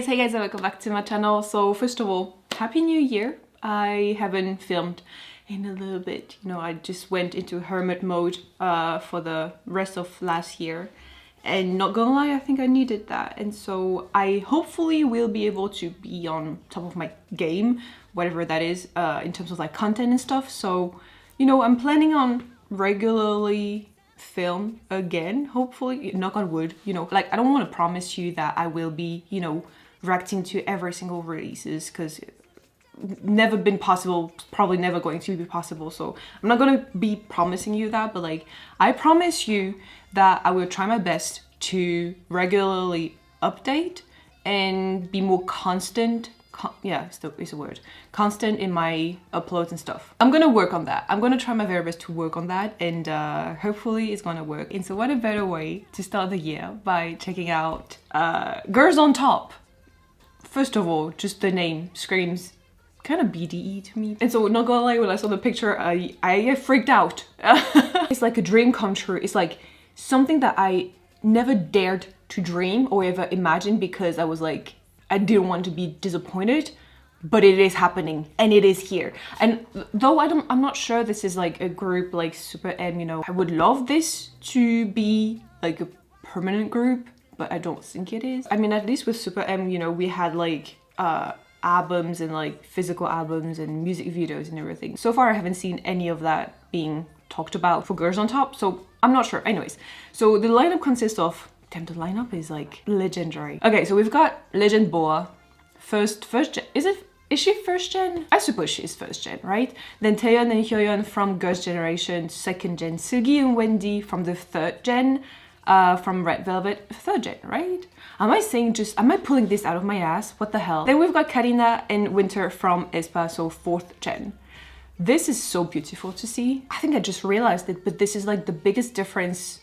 Hey guys, and welcome back to my channel. So first of all, Happy New Year. I haven't filmed in a little bit. You know, I just went into hermit mode for the rest of last year. And not gonna lie, I think I needed that. And so I hopefully will be able to be on top of my game, whatever that is, in terms of like content and stuff. So, you know, I'm planning on regularly film again, hopefully, knock on wood, you know, like I don't want to promise you that I will be, you know, reacting to every single releases, because never been possible, probably never going to be possible. So I'm not going to be promising you that, but like I promise you that I will try my best to regularly update and be more constant. Yeah, it's a word. Constant in my uploads and stuff. I'm gonna work on that. I'm gonna try my very best to work on that, and hopefully it's gonna work. And so what a better way to start the year by checking out Girls on Top. First of all, just the name screams kind of BDE to me. And so not gonna lie, when I saw the picture, I freaked out. It's like a dream come true. It's like something that I never dared to dream or ever imagine, because I was like, I didn't want to be disappointed, but it is happening and it is here. And though I'm not sure this is like a group like Super M, you know, I would love this to be like a permanent group, but I don't think it is. I mean, at least with Super M, you know, we had like albums and like physical albums and music videos and everything. So far, I haven't seen any of that being talked about for Girls on Top, so I'm not sure. Anyways, so the lineup consists of, damn, the lineup is like legendary. Okay, so we've got Legend Boa, first gen. Is she first gen? I suppose she's first gen, right? Then Taeyeon and Hyoyeon from Girls' Generation, second gen. Sugi and Wendy from the third gen, from Red Velvet, third gen, right? Am I pulling this out of my ass? What the hell? Then we've got Karina and Winter from aespa, so fourth gen. This is so beautiful to see. I think I just realized it, but this is like the biggest difference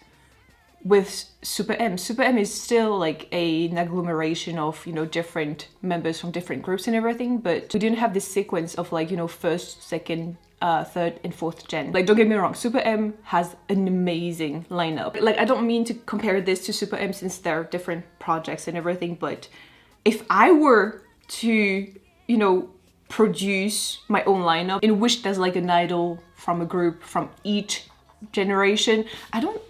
with Super M. Super M is still like an agglomeration of, you know, different members from different groups and everything, but we didn't have this sequence of like, you know, first, second, third and fourth gen. Like, don't get me wrong, Super M has an amazing lineup. Like, I don't mean to compare this to Super M since they're different projects and everything, but if I were to, you know, produce my own lineup in which there's like an idol from a group from each generation, I don't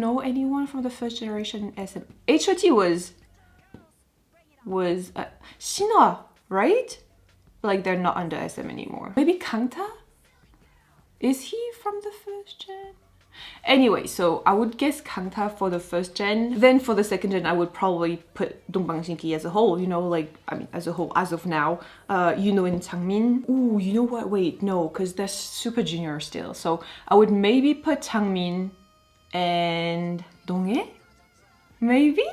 know anyone from the first generation SM. HOT was Shinhwa, right? Like, they're not under SM anymore. Maybe Kangta? Is he from the first gen? Anyway, so I would guess Kangta for the first gen. Then for the second gen, I would probably put Dongbangsinki as a whole, you know, like, I mean, as a whole, as of now. Yuno and Changmin. Ooh, you know what? Wait, no, because they're super junior still. So I would maybe put Changmin and Donghae? Maybe?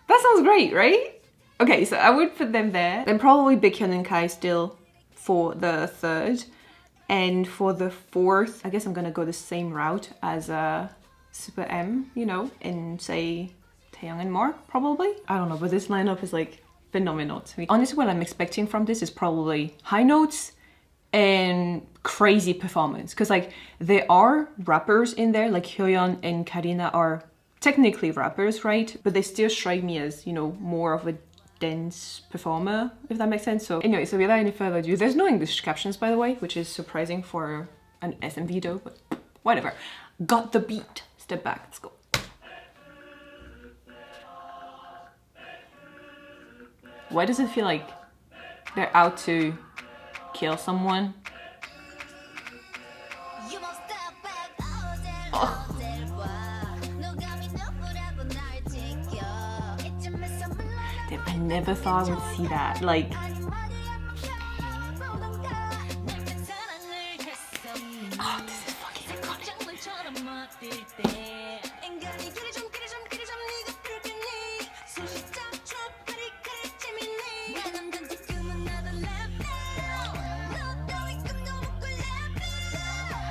That sounds great, right? Okay, so I would put them there. Then probably Baekhyun and Kai still for the third. And for the fourth, I guess I'm gonna go the same route as Super M, you know, and say Taeyoung and Mark, probably. I don't know, but this lineup is like phenomenal to me. Honestly, what I'm expecting from this is probably high notes and crazy performance, because like there are rappers in there, like Hyoyeon and Karina are technically rappers, right? But they still strike me as, you know, more of a dance performer, if that makes sense. So anyway, so without any further ado, there's no English captions, by the way, which is surprising for an SM video, but whatever. Got the beat. Step back, let's go. Why does it feel like they're out to kill someone? Oh. Damn, I never thought I would see that. Like, oh, this is fucking iconic.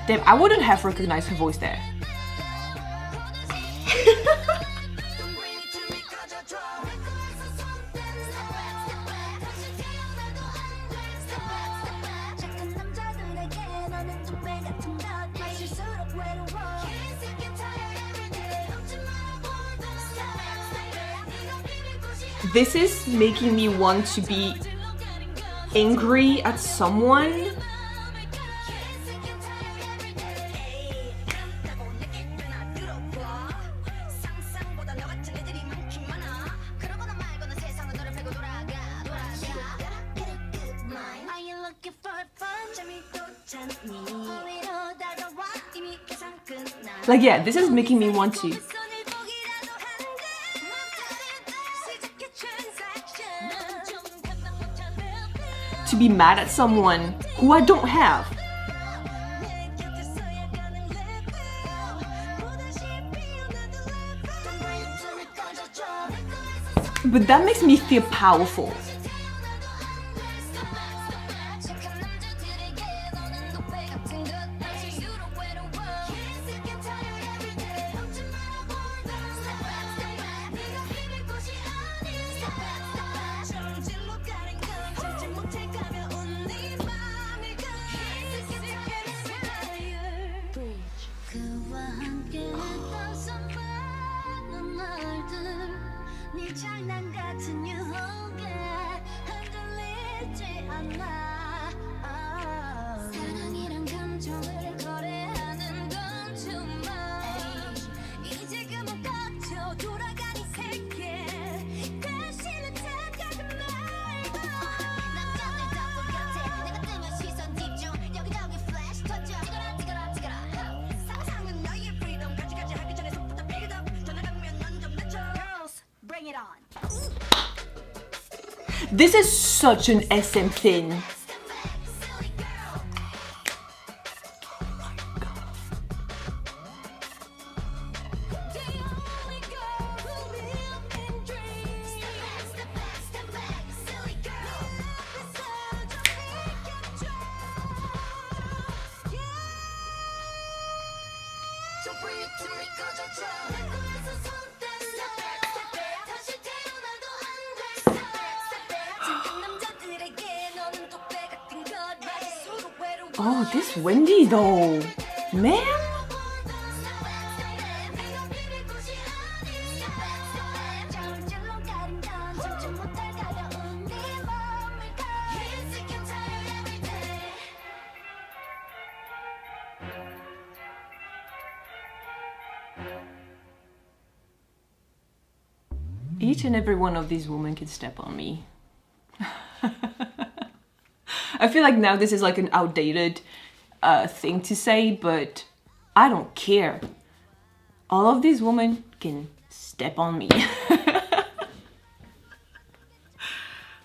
Damn, I wouldn't have recognized her voice there. This is making me want to be angry at someone. Like, yeah, this is making me want to be mad at someone who I don't have. But that makes me feel powerful. This is such an SM thing. Oh, this windy though, man. Each and every one of these women can step on me. I feel like now this is like an outdated thing to say, but I don't care. All of these women can step on me.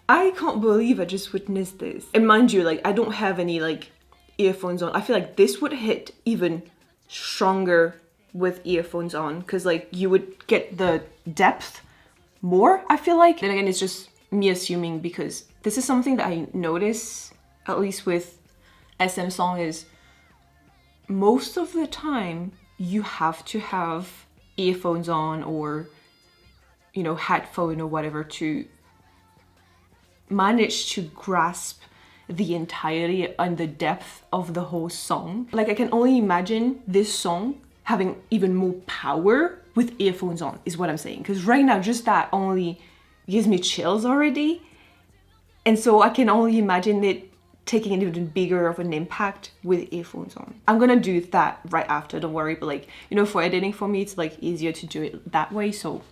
I can't believe I just witnessed this. And mind you, like, I don't have any like earphones on. I feel like this would hit even stronger with earphones on, because like you would get the depth more, I feel like. Then again, it's just me assuming, because this is something that I notice, at least with SM song, is most of the time you have to have earphones on or, you know, headphone or whatever to manage to grasp the entirety and the depth of the whole song. Like, I can only imagine this song having even more power with earphones on, is what I'm saying. Because right now, just that only gives me chills already. And so I can only imagine it taking an even bigger of an impact with earphones on. I'm gonna do that right after, don't worry. But like, you know, for editing for me, it's like easier to do it that way. So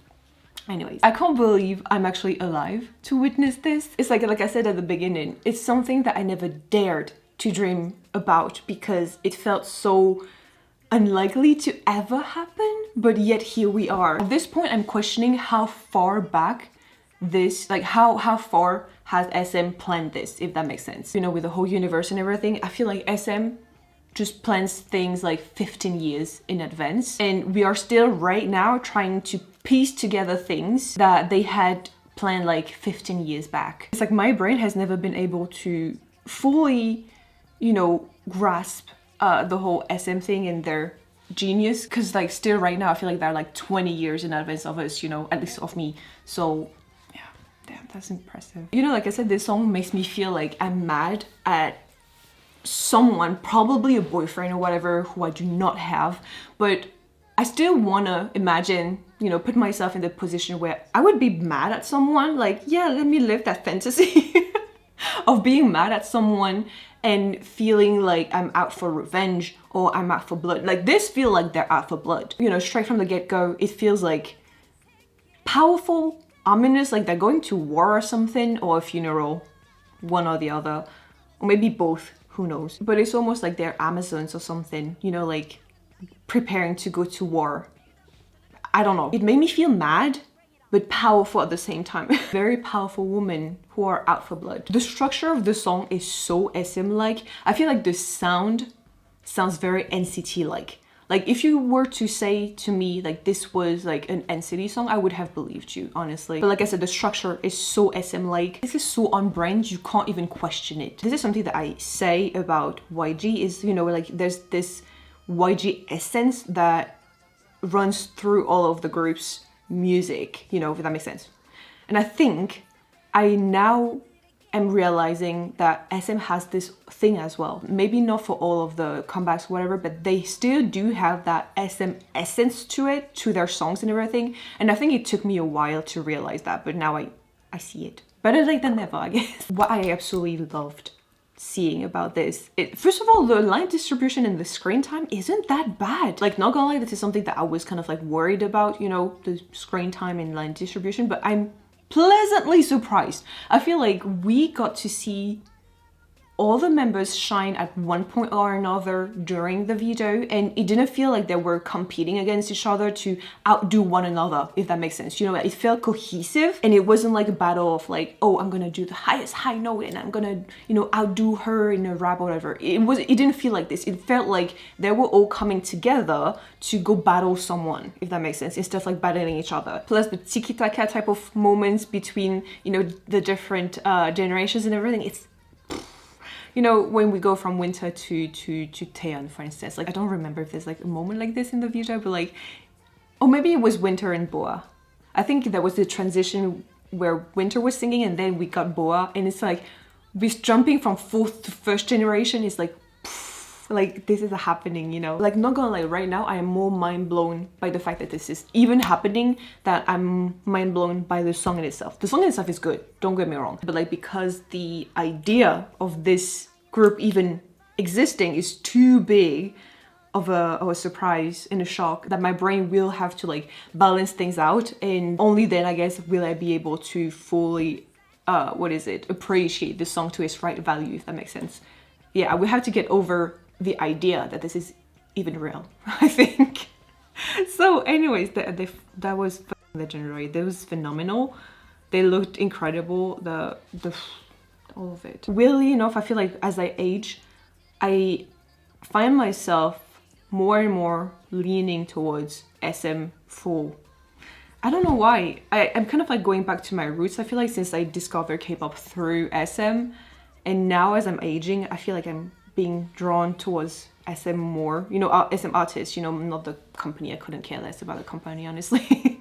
anyways, I can't believe I'm actually alive to witness this. It's like I said at the beginning, it's something that I never dared to dream about because it felt so unlikely to ever happen, but yet here we are. At this point, I'm questioning how far back this, like how far has SM planned this, if that makes sense. You know, with the whole universe and everything, I feel like SM just plans things like 15 years in advance, and we are still right now trying to piece together things that they had planned like 15 years back. It's like my brain has never been able to fully, you know, grasp the whole SM thing and their genius, because like still right now I feel like they're like 20 years in advance of us, you know, at least of me. So yeah, damn, that's impressive. You know, like I said, this song makes me feel like I'm mad at someone, probably a boyfriend or whatever, who I do not have, but I still wanna imagine you know, put myself in the position where I would be mad at someone. Like, yeah, let me live that fantasy of being mad at someone and feeling like I'm out for revenge or I'm out for blood. Like, this feel like they're out for blood. You know, straight from the get-go, it feels like powerful, ominous, like they're going to war or something, or a funeral, one or the other, or maybe both, who knows. But it's almost like they're Amazons or something, you know, like preparing to go to war. I don't know. It made me feel mad, but powerful at the same time. Very powerful women who are out for blood. The structure of the song is so SM-like. I feel like the sound sounds very NCT-like. Like, if you were to say to me, like, this was like an NCT song, I would have believed you, honestly. But like I said, the structure is so SM-like. This is so on brand, you can't even question it. This is something that I say about YG is, you know, like, there's this YG essence that runs through all of the group's music, you know, if that makes sense. And I think I now am realizing that SM has this thing as well. Maybe not for all of the comebacks, whatever, but they still do have that SM essence to it, to their songs and everything. And I think it took me a while to realize that, but now I see it. Better late than never, I guess. What I absolutely loved seeing about this, first of all, the line distribution and the screen time isn't that bad. Like, not gonna lie, this is something that I was kind of like worried about, you know, the screen time and line distribution, but I'm pleasantly surprised. I feel like we got to see all the members shine at one point or another during the video, and it didn't feel like they were competing against each other to outdo one another, if that makes sense. You know, it felt cohesive, and it wasn't like a battle of like, oh, I'm gonna do the highest high note and I'm gonna, you know, outdo her in a rap or whatever. It didn't feel like this. It felt like they were all coming together to go battle someone, if that makes sense, instead of like battling each other. Plus the tiki-taka type of moments between, you know, the different generations and everything. It's, you know, when we go from Winter to Taeyeon, for instance, like, I don't remember if there's like a moment like this in the video, but like, or maybe it was Winter and Boa. I think that was the transition where Winter was singing and then we got Boa, and it's like, this jumping from fourth to first generation is like, like, this is happening, you know? Like, not gonna lie, right now I am more mind blown by the fact that this is even happening, that I'm mind blown by the song in itself. The song in itself is good, don't get me wrong, but like, because the idea of this group even existing is too big of a surprise and a shock, that my brain will have to like balance things out, and only then, I guess, will I be able to fully appreciate the song to its right value, if that makes sense. Yeah, I will have to get over the idea that this is even real, I think. So anyways, that was legendary. That was phenomenal. They looked incredible. All of it. Weirdly enough, I feel like as I age, I find myself more and more leaning towards SM full. I don't know why. I'm kind of like going back to my roots. I feel like since I discovered K-pop through SM, and now as I'm aging, I feel like I'm being drawn towards SM more. You know, SM artists, you know, not the company. I couldn't care less about the company, honestly.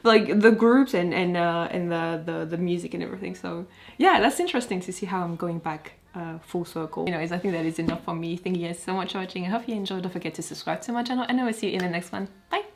But like the groups and the music and everything. So yeah, that's interesting to see how I'm going back full circle. Anyways, I think that is enough for me. Thank you guys so much for watching. I hope you enjoyed. Don't forget to subscribe to my channel, and I will see you in the next one. Bye!